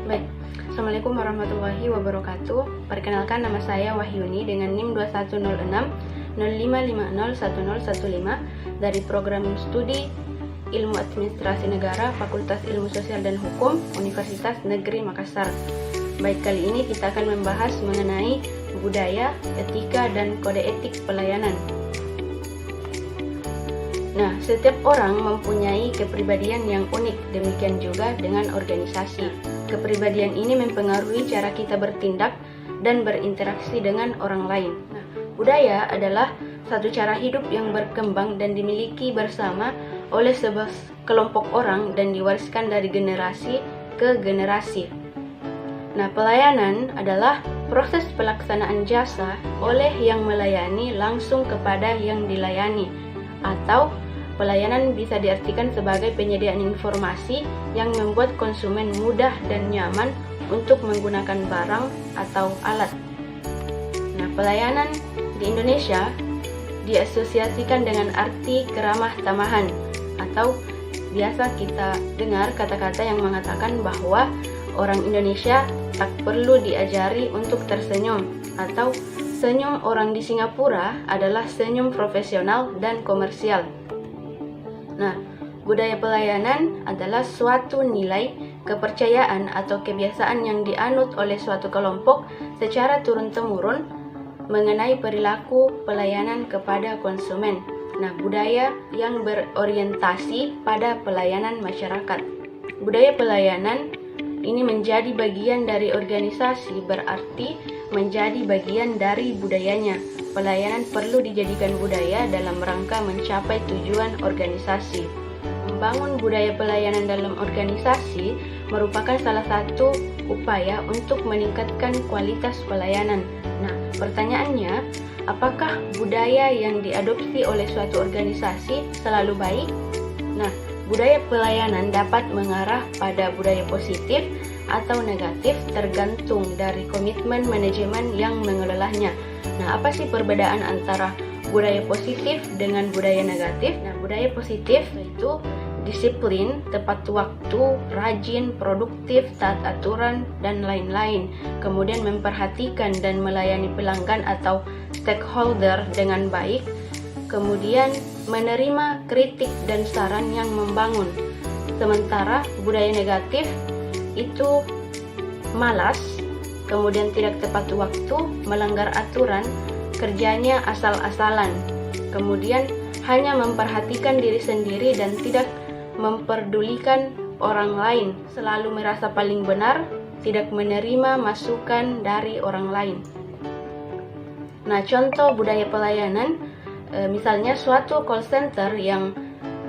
Baik, Assalamualaikum warahmatullahi wabarakatuh. Perkenalkan, nama saya Wahyuni dengan NIM 2106 05501015 dari Program Studi Ilmu Administrasi Negara Fakultas Ilmu Sosial dan Hukum Universitas Negeri Makassar. Baik, kali ini kita akan membahas mengenai budaya, etika, dan kode etik pelayanan. Nah, setiap orang mempunyai kepribadian yang unik, demikian juga dengan organisasi. Kepribadian ini mempengaruhi cara kita bertindak dan berinteraksi dengan orang lain. Nah, budaya adalah satu cara hidup yang berkembang dan dimiliki bersama oleh sebuah kelompok orang dan diwariskan dari generasi ke generasi. Nah, pelayanan adalah proses pelaksanaan jasa oleh yang melayani langsung kepada yang dilayani, atau pelayanan bisa diartikan sebagai penyediaan informasi yang membuat konsumen mudah dan nyaman untuk menggunakan barang atau alat. Nah, pelayanan di Indonesia diasosiasikan dengan arti keramah tamahan, atau biasa kita dengar kata-kata yang mengatakan bahwa orang Indonesia tak perlu diajari untuk tersenyum, atau senyum orang di Singapura adalah senyum profesional dan komersial. Nah, budaya pelayanan adalah suatu nilai, kepercayaan, atau kebiasaan yang dianut oleh suatu kelompok secara turun-temurun mengenai perilaku pelayanan kepada konsumen. Nah, budaya yang berorientasi pada pelayanan masyarakat. Budaya pelayanan ini menjadi bagian dari organisasi, berarti menjadi bagian dari budayanya. Pelayanan perlu dijadikan budaya dalam rangka mencapai tujuan organisasi. Membangun budaya pelayanan dalam organisasi merupakan salah satu upaya untuk meningkatkan kualitas pelayanan. Nah, pertanyaannya, apakah budaya yang diadopsi oleh suatu organisasi selalu baik? Nah, budaya pelayanan dapat mengarah pada budaya positif atau negatif tergantung dari komitmen manajemen yang mengelolanya. Nah, apa sih perbedaan antara budaya positif dengan budaya negatif? Nah, budaya positif itu disiplin, tepat waktu, rajin, produktif, taat aturan, dan lain-lain. Kemudian memperhatikan dan melayani pelanggan atau stakeholder dengan baik. Kemudian menerima kritik dan saran yang membangun. Sementara budaya negatif itu malas, kemudian tidak tepat waktu, melanggar aturan, kerjanya asal-asalan, kemudian hanya memperhatikan diri sendiri dan tidak memperdulikan orang lain, selalu merasa paling benar, tidak menerima masukan dari orang lain. Nah, contoh budaya pelayanan, misalnya suatu call center yang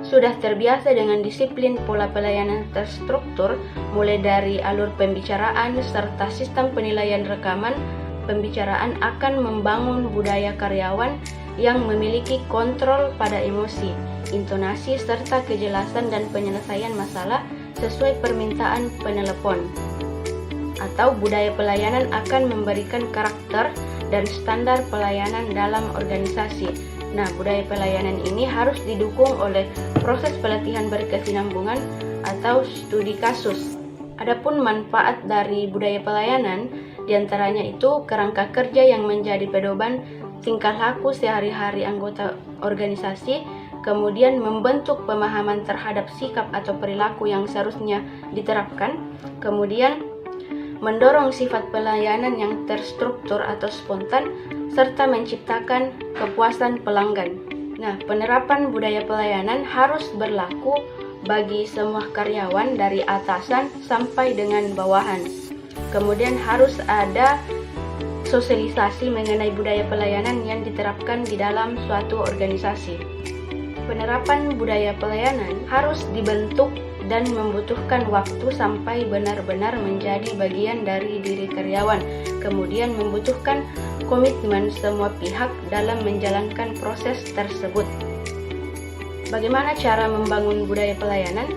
sudah terbiasa dengan disiplin pola pelayanan terstruktur, mulai dari alur pembicaraan serta sistem penilaian rekaman pembicaraan, akan membangun budaya karyawan yang memiliki kontrol pada emosi, intonasi, serta kejelasan dan penyelesaian masalah sesuai permintaan penelepon. Atau budaya pelayanan akan memberikan karakter dan standar pelayanan dalam organisasi. Nah, budaya pelayanan ini harus didukung oleh proses pelatihan berkesinambungan atau studi kasus. Adapun manfaat dari budaya pelayanan, diantaranya itu kerangka kerja yang menjadi pedoman tingkah laku sehari-hari anggota organisasi, kemudian membentuk pemahaman terhadap sikap atau perilaku yang seharusnya diterapkan, kemudian mendorong sifat pelayanan yang terstruktur atau spontan, serta menciptakan kepuasan pelanggan. Nah, penerapan budaya pelayanan harus berlaku bagi semua karyawan dari atasan sampai dengan bawahan. Kemudian harus ada sosialisasi mengenai budaya pelayanan yang diterapkan di dalam suatu organisasi. Penerapan budaya pelayanan harus dibentuk dan membutuhkan waktu sampai benar-benar menjadi bagian dari diri karyawan. Kemudian membutuhkan komitmen semua pihak dalam menjalankan proses tersebut. Bagaimana cara membangun budaya pelayanan?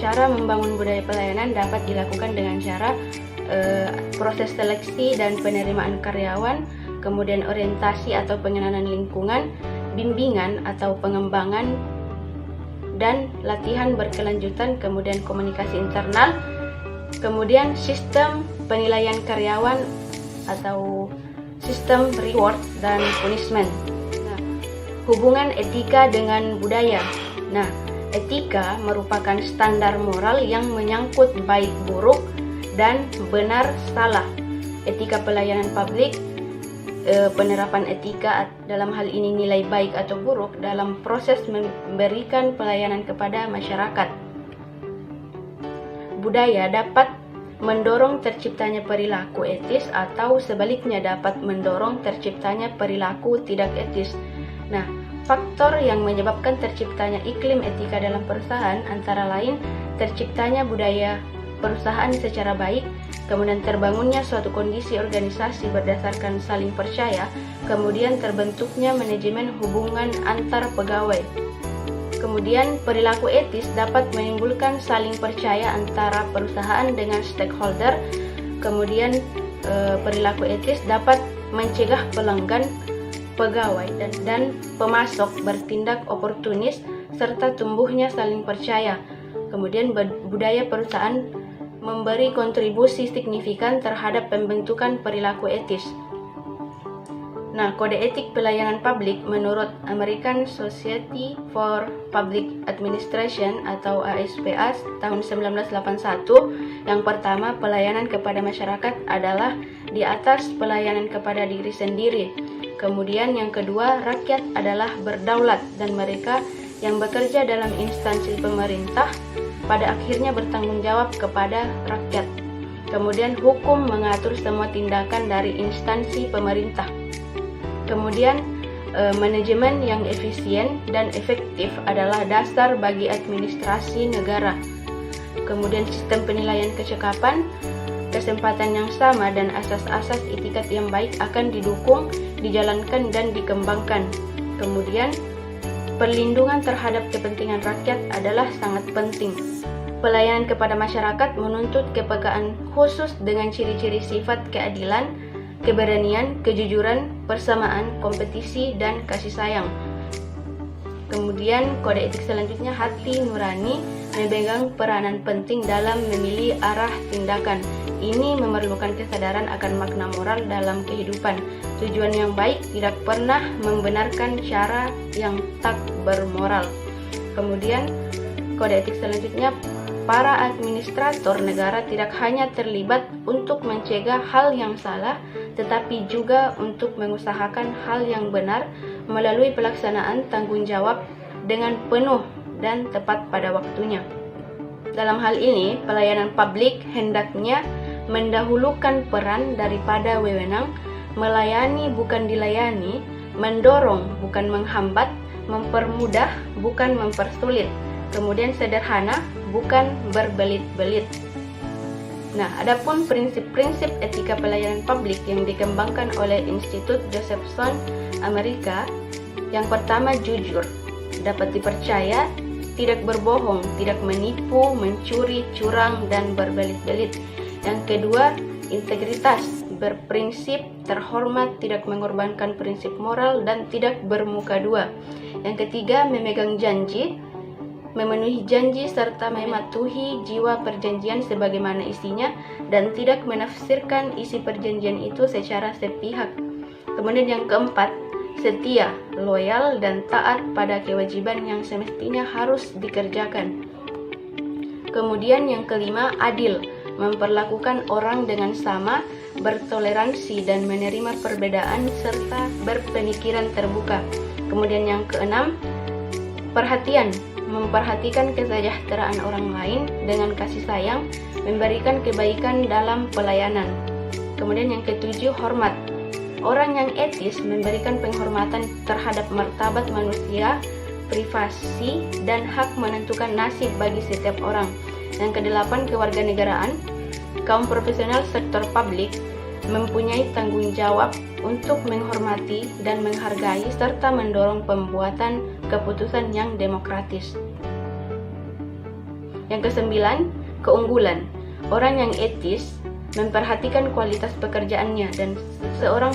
Cara membangun budaya pelayanan dapat dilakukan dengan cara proses seleksi dan penerimaan karyawan, kemudian orientasi atau pengenalan lingkungan, bimbingan atau pengembangan dan latihan berkelanjutan, kemudian komunikasi internal, Kemudian sistem penilaian karyawan atau sistem reward dan punishment. Nah, hubungan etika dengan budaya. Nah, etika merupakan standar moral yang menyangkut baik buruk dan benar salah. Etika pelayanan publik, penerapan etika dalam hal ini nilai baik atau buruk dalam proses memberikan pelayanan kepada masyarakat. Budaya dapat mendorong terciptanya perilaku etis atau sebaliknya dapat mendorong terciptanya perilaku tidak etis. Nah, faktor yang menyebabkan terciptanya iklim etika dalam perusahaan antara lain terciptanya budaya perusahaan secara baik, kemudian terbangunnya suatu kondisi organisasi berdasarkan saling percaya, kemudian terbentuknya manajemen hubungan antar pegawai. Kemudian perilaku etis dapat menimbulkan saling percaya antara perusahaan dengan stakeholder. Kemudian perilaku etis dapat mencegah pelanggan, pegawai dan pemasok bertindak oportunis serta tumbuhnya saling percaya. Kemudian budaya perusahaan memberi kontribusi signifikan terhadap pembentukan perilaku etis. Nah, kode etik pelayanan publik menurut American Society for Public Administration atau ASPA tahun 1981, yang pertama, pelayanan kepada masyarakat adalah di atas pelayanan kepada diri sendiri. Kemudian yang kedua, rakyat adalah berdaulat dan mereka yang bekerja dalam instansi pemerintah pada akhirnya bertanggung jawab kepada rakyat. Kemudian hukum mengatur semua tindakan dari instansi pemerintah. Kemudian manajemen yang efisien dan efektif adalah dasar bagi administrasi negara. Kemudian sistem penilaian kecekapan, kesempatan yang sama dan asas-asas etikat yang baik akan didukung, dijalankan dan dikembangkan. Kemudian perlindungan terhadap kepentingan rakyat adalah sangat penting. Pelayanan kepada masyarakat menuntut kepekaan khusus dengan ciri-ciri sifat keadilan, keberanian, kejujuran, persamaan, kompetisi, dan kasih sayang. Kemudian kode etik selanjutnya, hati nurani memegang peranan penting dalam memilih arah tindakan. Ini memerlukan kesadaran akan makna moral dalam kehidupan. Tujuan yang baik tidak pernah membenarkan cara yang tak bermoral. Kemudian kode etik selanjutnya, para administrator negara tidak hanya terlibat untuk mencegah hal yang salah, tetapi juga untuk mengusahakan hal yang benar melalui pelaksanaan tanggung jawab dengan penuh dan tepat pada waktunya. Dalam hal ini, pelayanan publik hendaknya mendahulukan peran daripada wewenang, melayani bukan dilayani, mendorong bukan menghambat, mempermudah bukan mempersulit, kemudian sederhana bukan berbelit-belit. Nah, adapun prinsip-prinsip etika pelayanan publik yang dikembangkan oleh Institut Josephson Amerika, yang pertama jujur, dapat dipercaya, tidak berbohong, tidak menipu, mencuri, curang, dan berbelit-belit. Yang kedua, integritas, berprinsip, terhormat, tidak mengorbankan prinsip moral, dan tidak bermuka dua. Yang ketiga, memegang janji, memenuhi janji serta mematuhi jiwa perjanjian sebagaimana isinya dan tidak menafsirkan isi perjanjian itu secara sepihak. Kemudian yang keempat, setia, loyal, dan taat pada kewajiban yang semestinya harus dikerjakan. Kemudian yang kelima, adil, memperlakukan orang dengan sama, bertoleransi dan menerima perbedaan serta berpemikiran terbuka. Kemudian yang keenam, perhatian, memperhatikan kesejahteraan orang lain dengan kasih sayang, memberikan kebaikan dalam pelayanan. Kemudian yang ketujuh, hormat. Orang yang etis memberikan penghormatan terhadap martabat manusia, privasi, dan hak menentukan nasib bagi setiap orang. Yang kedelapan, kewarganegaraan. Kaum profesional sektor publik mempunyai tanggung jawab untuk menghormati dan menghargai serta mendorong pembuatan keputusan yang demokratis. Yang kesembilan, keunggulan. Orang yang etis memperhatikan kualitas pekerjaannya dan seorang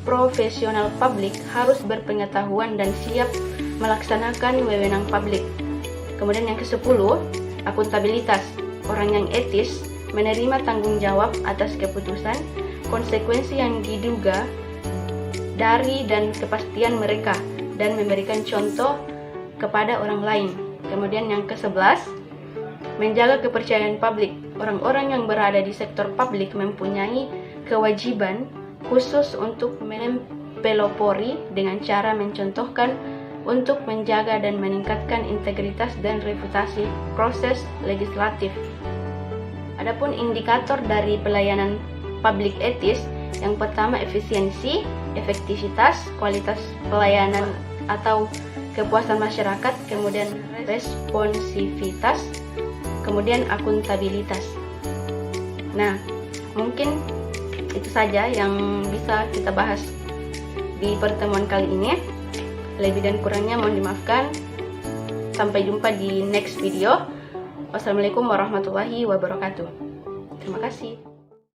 profesional publik harus berpengetahuan dan siap melaksanakan wewenang publik. Kemudian yang ke-10, akuntabilitas. Orang yang etis menerima tanggung jawab atas keputusan, konsekuensi yang diduga dari dan kepastian mereka, dan memberikan contoh kepada orang lain. Kemudian yang ke-11, menjaga kepercayaan publik. Orang-orang yang berada di sektor publik mempunyai kewajiban khusus untuk mempelopori dengan cara mencontohkan untuk menjaga dan meningkatkan integritas dan reputasi proses legislatif. Adapun indikator dari pelayanan publik etis, yang pertama efisiensi, efektivitas, kualitas pelayanan atau kepuasan masyarakat, kemudian responsivitas, kemudian akuntabilitas. Nah, mungkin itu saja yang bisa kita bahas di pertemuan kali ini. Lebih dan kurangnya mohon dimaafkan. Sampai jumpa di next video. Wassalamualaikum warahmatullahi wabarakatuh. Terima kasih.